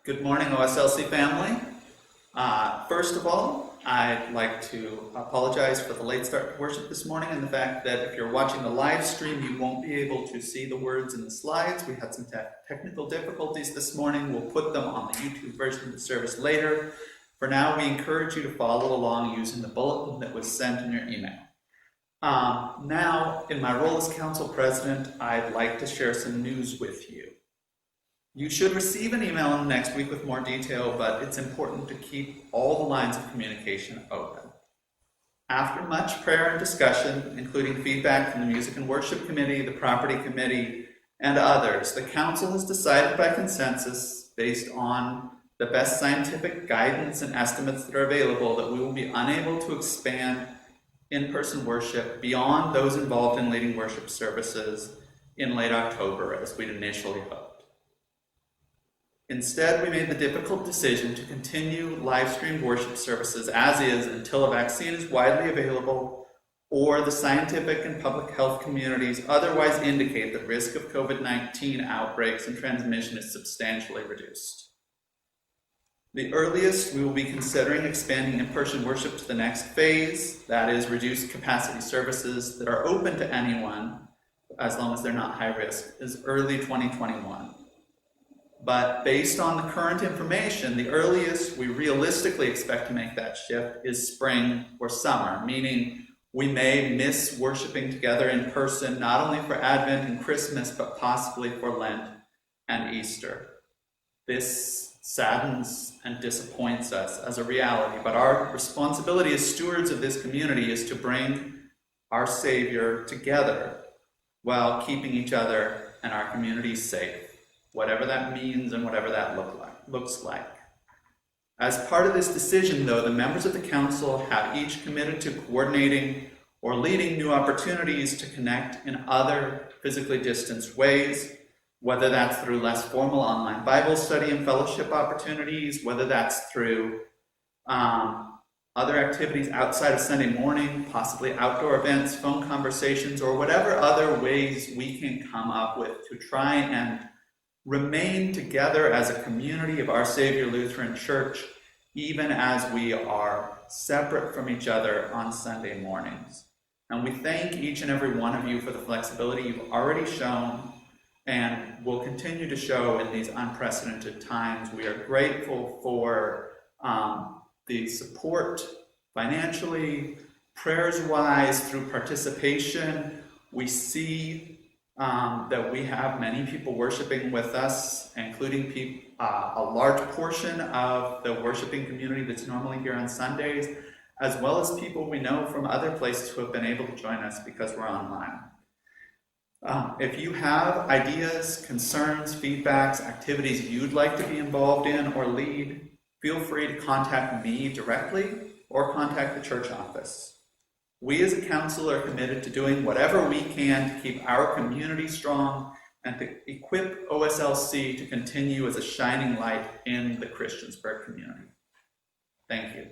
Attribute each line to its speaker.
Speaker 1: Good morning, OSLC family. First of all, I'd like to apologize for the late start to worship this morning and the fact that if you're watching the live stream, you won't be able to see the words in the slides. We had some technical difficulties this morning. We'll put them on the YouTube version of the service later. For now, we encourage you to follow along using the bulletin that was sent in your email. Now, in my role as council president, I'd like to share some news with you. You should receive an email next week with more detail, but it's important to keep all the lines of communication open. After much prayer and discussion, including feedback from the Music and Worship Committee, the Property Committee, and others, the Council has decided by consensus, based on the best scientific guidance and estimates that are available, that we will be unable to expand in-person worship beyond those involved in leading worship services in late October, as we'd initially hoped. Instead, we made the difficult decision to continue live-streamed worship services as is until a vaccine is widely available or the scientific and public health communities otherwise indicate the risk of COVID-19 outbreaks and transmission is substantially reduced. The earliest we will be considering expanding in-person worship to the next phase, that is, reduced capacity services that are open to anyone, as long as they're not high risk, is early 2021. But based on the current information, the earliest we realistically expect to make that shift is spring or summer, meaning we may miss worshiping together in person, not only for Advent and Christmas, but possibly for Lent and Easter. This saddens and disappoints us as a reality, but our responsibility as stewards of this community is to bring our Savior together while keeping each other and our community safe, whatever that means and whatever that looks like. As part of this decision, though, the members of the council have each committed to coordinating or leading new opportunities to connect in other physically distanced ways, whether that's through less formal online Bible study and fellowship opportunities, whether that's through other activities outside of Sunday morning, possibly outdoor events, phone conversations, or whatever other ways we can come up with to try and remain together as a community of Our Saviour Lutheran Church, even as we are separate from each other on Sunday mornings. And we thank each and every one of you for the flexibility you've already shown and will continue to show in these unprecedented times. We are grateful for the support financially, prayers-wise, through participation. We see that we have many people worshiping with us, including a large portion of the worshiping community that's normally here on Sundays, as well as people we know from other places who have been able to join us because we're online. If you have ideas, concerns, feedbacks, activities you'd like to be involved in or lead, feel free to contact me directly or contact the church office. We as a council are committed to doing whatever we can to keep our community strong and to equip OSLC to continue as a shining light in the Christiansburg community. Thank you.